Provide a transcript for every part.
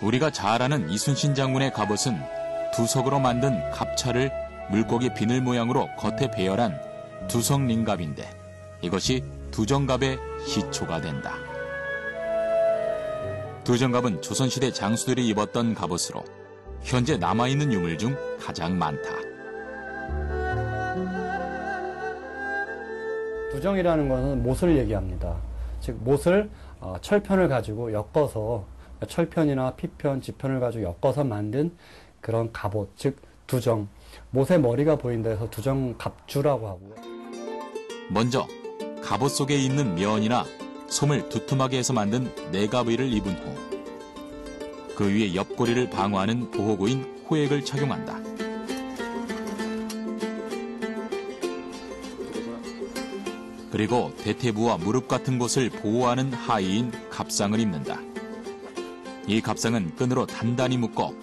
우리가 잘 아는 이순신 장군의 갑옷은 두석으로 만든 갑차를 물고기 비늘 모양으로 겉에 배열한 두석링갑인데 이것이 두정갑의 시초가 된다. 두정갑은 조선시대 장수들이 입었던 갑옷으로 현재 남아있는 유물 중 가장 많다. 두정이라는 것은 못을 얘기합니다. 즉 못을 철편을 가지고 엮어서 철편이나 피편, 지편을 가지고 엮어서 만든 그런 갑옷, 즉 두정. 못의 머리가 보인다 해서 두정갑주라고 하고요. 먼저 갑옷 속에 있는 면이나 솜을 두툼하게 해서 만든 내갑의를 입은 후 그 위에 옆구리를 방어하는 보호구인 호액을 착용한다. 그리고 대퇴부와 무릎 같은 곳을 보호하는 하의인 갑상을 입는다. 이 갑상은 끈으로 단단히 묶어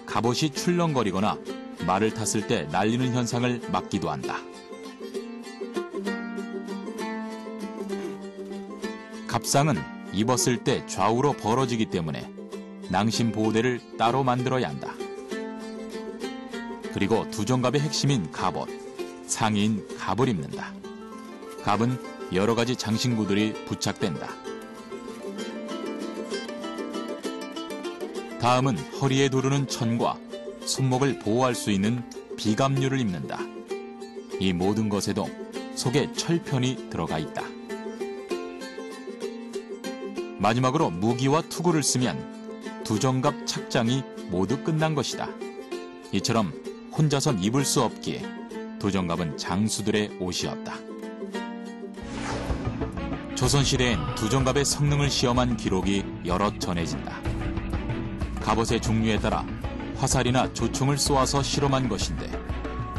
갑옷이 출렁거리거나 말을 탔을 때 날리는 현상을 막기도 한다. 갑상은 입었을 때 좌우로 벌어지기 때문에 낭심 보호대를 따로 만들어야 한다. 그리고 두정갑의 핵심인 갑옷, 상의인 갑을 입는다. 갑은 여러 가지 장신구들이 부착된다. 다음은 허리에 두르는 천과 손목을 보호할 수 있는 비갑류를 입는다. 이 모든 것에도 속에 철편이 들어가 있다. 마지막으로 무기와 투구를 쓰면 두정갑 착장이 모두 끝난 것이다. 이처럼 혼자선 입을 수 없기에 두정갑은 장수들의 옷이었다. 조선시대엔 두정갑의 성능을 시험한 기록이 여럿 전해진다. 갑옷의 종류에 따라 화살이나 조총을 쏘아서 실험한 것인데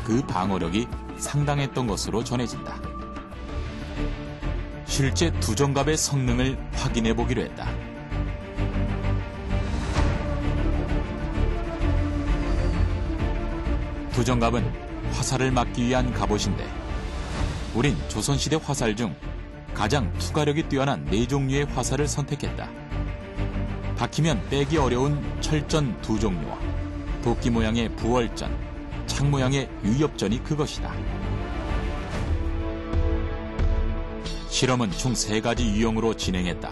그 방어력이 상당했던 것으로 전해진다. 실제 두정갑의 성능을 확인해 보기로 했다. 두정갑은 화살을 막기 위한 갑옷인데 우린 조선시대 화살 중 가장 투과력이 뛰어난 4종류의 화살을 선택했다. 박히면 빼기 어려운 철전 2종류와 도끼 모양의 부월전, 창 모양의 유엽전이 그것이다. 실험은 총 3가지 유형으로 진행했다.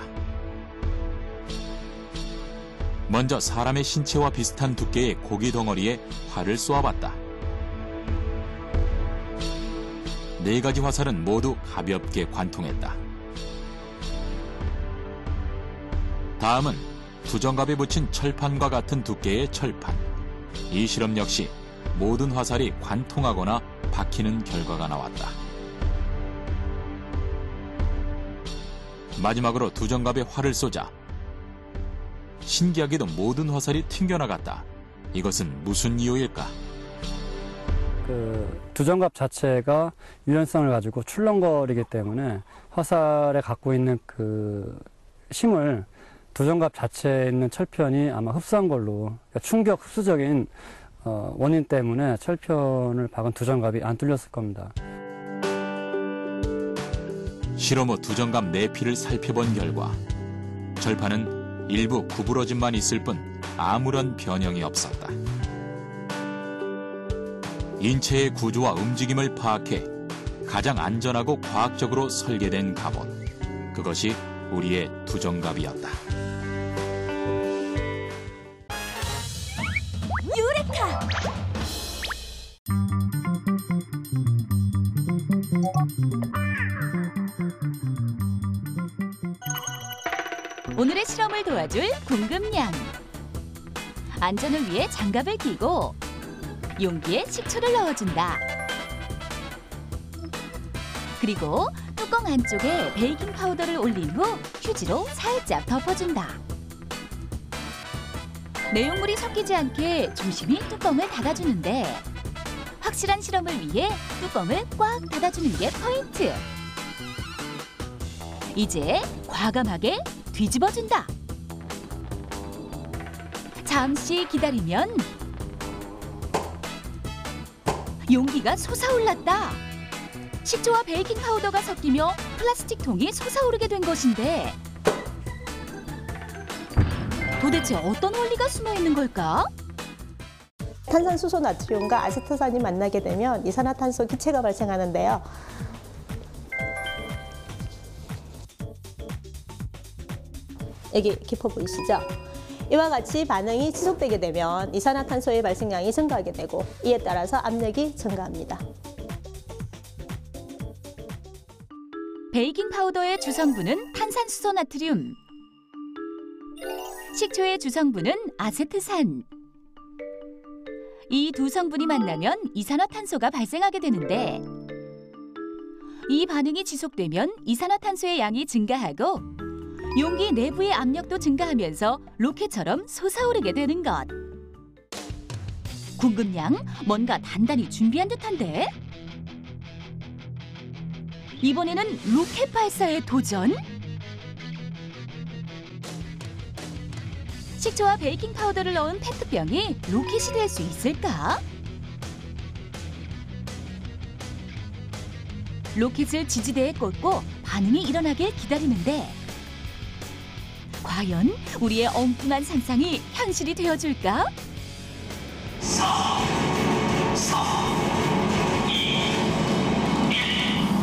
먼저 사람의 신체와 비슷한 두께의 고기 덩어리에 활을 쏘아봤다. 4가지 화살은 모두 가볍게 관통했다. 다음은 두정갑에 붙인 철판과 같은 두께의 철판. 이 실험 역시 모든 화살이 관통하거나 박히는 결과가 나왔다. 마지막으로 두정갑에 활을 쏘자 신기하게도 모든 화살이 튕겨나갔다. 이것은 무슨 이유일까? 두정갑 자체가 유연성을 가지고 출렁거리기 때문에 화살에 갖고 있는 그 힘을 두정갑 자체에 있는 철편이 아마 흡수한 걸로, 그러니까 충격 흡수적인 원인 때문에 철편을 박은 두정갑이 안 뚫렸을 겁니다. 실험 후 두정갑 내피를 살펴본 결과 절판은 일부 구부러짐만 있을 뿐 아무런 변형이 없었다. 인체의 구조와 움직임을 파악해 가장 안전하고 과학적으로 설계된 갑옷. 그것이 우리의 두정갑이었다. 유레카! 오늘의 실험을 도와줄 궁금냥. 안전을 위해 장갑을 끼고 용기에 식초를 넣어준다. 그리고 뚜껑 안쪽에 베이킹 파우더를 올린 후 휴지로 살짝 덮어준다. 내용물이 섞이지 않게 조심히 뚜껑을 닫아주는데 확실한 실험을 위해 뚜껑을 꽉 닫아주는 게 포인트. 이제 과감하게 뒤집어준다. 잠시 기다리면 용기가 솟아올랐다. 식초와 베이킹 파우더가 섞이며 플라스틱 통이 솟아오르게 된 것인데 도대체 어떤 원리가 숨어 있는 걸까? 탄산수소 나트륨과 아세트산이 만나게 되면 이산화탄소 기체가 발생하는데요. 여기 기포 보이시죠? 이와 같이 반응이 지속되게 되면 이산화탄소의 발생량이 증가하게 되고 이에 따라서 압력이 증가합니다. 베이킹 파우더의 주성분은 탄산수소 나트륨, 식초의 주성분은 아세트산. 이 두 성분이 만나면 이산화탄소가 발생하게 되는데 이 반응이 지속되면 이산화탄소의 양이 증가하고 용기 내부의 압력도 증가하면서 로켓처럼 솟아오르게 되는 것. 궁금양, 뭔가 단단히 준비한 듯한데? 이번에는 로켓 발사에 도전? 식초와 베이킹 파우더를 넣은 페트병이 로켓이 될 수 있을까? 로켓을 지지대에 꽂고 반응이 일어나길 기다리는데 과연 우리의 엉뚱한 상상이 현실이 되어줄까? 4, 2, 1,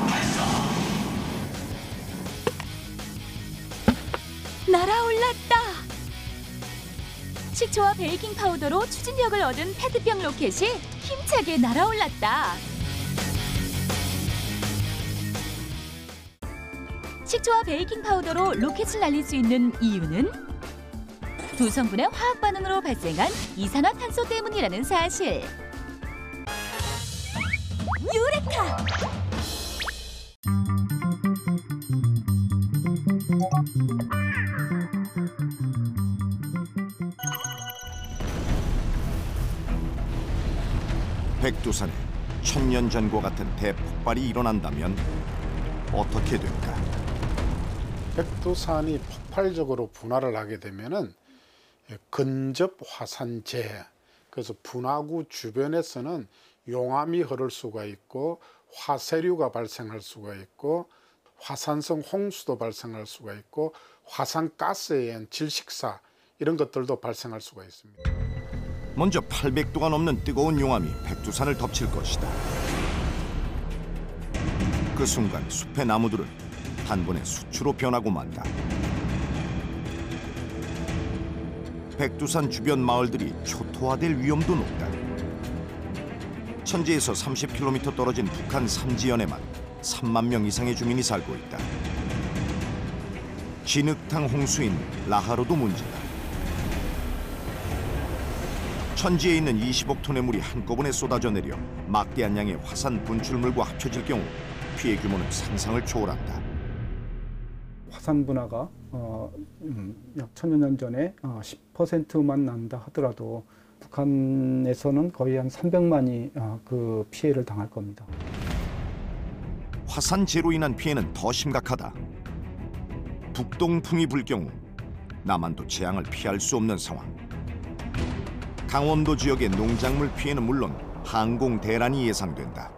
발사! 날아올랐다! 식초와 베이킹 파우더로 추진력을 얻은 페트병 로켓이 힘차게 날아올랐다. 식초와 베이킹 파우더로 로켓을 날릴 수 있는 이유는 두 성분의 화학 반응으로 발생한 이산화탄소 때문이라는 사실. 유레카! 백두산에 천년 전과 같은 대폭발이 일어난다면 어떻게 될까? 백두산이 폭발적으로 분화를 하게 되면은 근접 화산재, 그래서 분화구 주변에서는 용암이 흐를 수가 있고 화쇄류가 발생할 수가 있고 화산성 홍수도 발생할 수가 있고 화산가스에 의한 질식사 이런 것들도 발생할 수가 있습니다. 먼저 800도가 넘는 뜨거운 용암이 백두산을 덮칠 것이다. 그 순간 숲의 나무들은 단번에 수추로 변하고 만다. 백두산 주변 마을들이 초토화될 위험도 높다. 천지에서 30km 떨어진 북한 삼지연에만 3만 명 이상의 주민이 살고 있다. 진흙탕 홍수인 라하로도 문제다. 천지에 있는 20억 톤의 물이 한꺼번에 쏟아져 내려 막대한 양의 화산 분출물과 합쳐질 경우 피해 규모는 상상을 초월한다. 화산 분화가 약 1000여 년 전에 10%만 난다 하더라도 북한에서는 거의 한 300만이 그 피해를 당할 겁니다. 화산재로 인한 피해는 더 심각하다. 북동풍이 불 경우 남한도 재앙을 피할 수 없는 상황. 강원도 지역의 농작물 피해는 물론 항공 대란이 예상된다.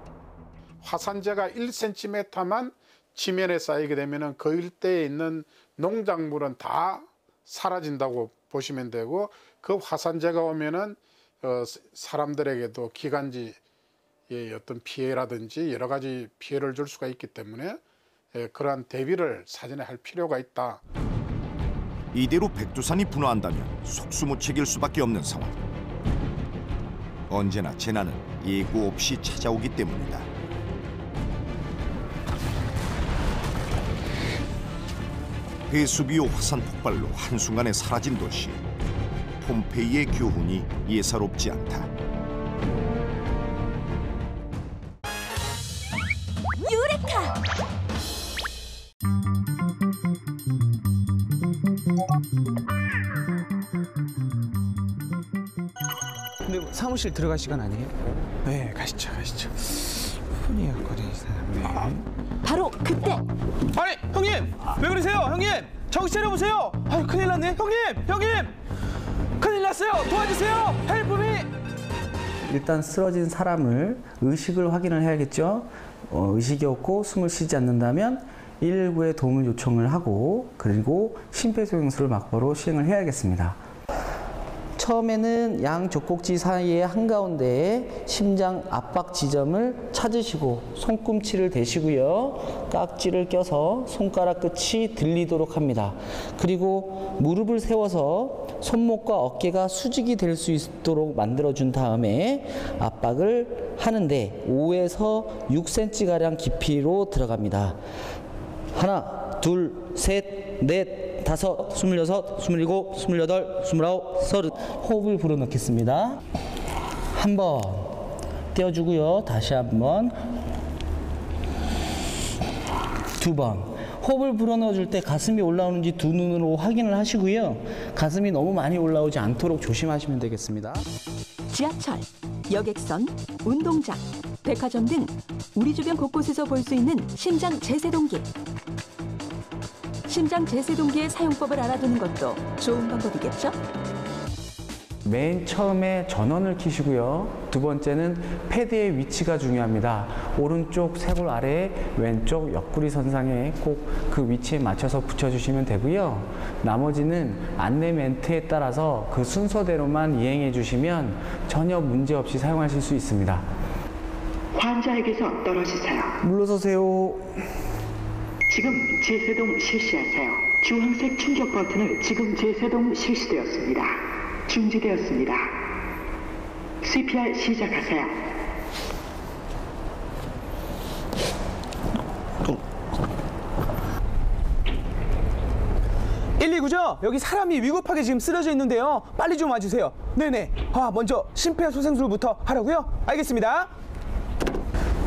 화산재가 1cm만 지면에 쌓이게 되면 그 일대에 있는 농작물은 다 사라진다고 보시면 되고 그 화산재가 오면은 사람들에게도 기관지의 어떤 피해라든지 여러 가지 피해를 줄 수가 있기 때문에 그러한 대비를 사전에 할 필요가 있다. 이대로 백두산이 분화한다면 속수무책일 수밖에 없는 상황. 언제나 재난은 예고 없이 찾아오기 때문이다. 베수비오 화산 폭발로 한순간에 사라진 도시. 폼페이의 교훈이 예사롭지 않다. 유레카! 근데 사무실 들어갈 시간 아니에요? 네, 가시죠. 푸니역거리는 사람. 바로 그때! 아니, 형님! 왜 그러세요, 형님? 정신 차려보세요! 아유, 큰일 났네. 형님! 큰일 났어요! 도와주세요! 헬프미! 일단 쓰러진 사람을 의식을 확인을 해야겠죠. 의식이 없고 숨을 쉬지 않는다면 119에 도움을 요청을 하고 그리고 심폐소생술을 막바로 시행을 해야겠습니다. 처음에는 양 젖꼭지 사이의 한가운데에 심장 압박 지점을 찾으시고 손꿈치를 대시고요. 깍지를 껴서 손가락 끝이 들리도록 합니다. 그리고 무릎을 세워서 손목과 어깨가 수직이 될 수 있도록 만들어준 다음에 압박을 하는데 5에서 6cm가량 깊이로 들어갑니다. 하나, 둘, 셋, 넷, 다섯, 26, 27, 28, 29, 30 호흡을 불어넣겠습니다. 한 번 떼어주고요. 다시 한 번, 두 번. 호흡을 불어넣어줄 때 가슴이 올라오는지 두 눈으로 확인을 하시고요. 가슴이 너무 많이 올라오지 않도록 조심하시면 되겠습니다. 지하철, 여객선, 운동장, 백화점 등 우리 주변 곳곳에서 볼 수 있는 심장 제세동기. 심장 제세동기의 사용법을 알아두는 것도 좋은 방법이겠죠? 맨 처음에 전원을 켜시고요. 두 번째는 패드의 위치가 중요합니다. 오른쪽 쇄골 아래에 왼쪽 옆구리 선상에 꼭 그 위치에 맞춰서 붙여주시면 되고요. 나머지는 안내 멘트에 따라서 그 순서대로만 이행해 주시면 전혀 문제 없이 사용하실 수 있습니다. 환자에게서 떨어지세요. 물러서세요. 지금 제세동 실시하세요. 주황색 충격 버튼을 지금 제세동 실시되었습니다. 중지되었습니다. CPR 시작하세요. 죠 여기 사람이 위급하게 지금 쓰러져 있는데요. 빨리 좀 와주세요. 네네. 먼저 심폐소생술부터 하라고요? 알겠습니다.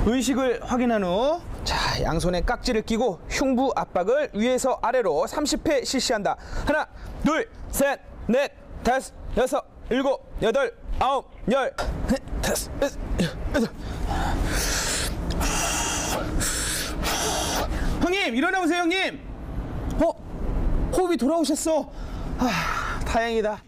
의식을 확인한 후 자, 양손에 깍지를 끼고 흉부 압박을 위에서 아래로 30회 실시한다. 하나, 둘, 셋, 넷, 다섯, 여섯, 일곱, 여덟, 아홉, 열, 다섯, 여섯. 형님, 일어나 보세요, 형님. 호흡이 돌아오셨어. 다행이다.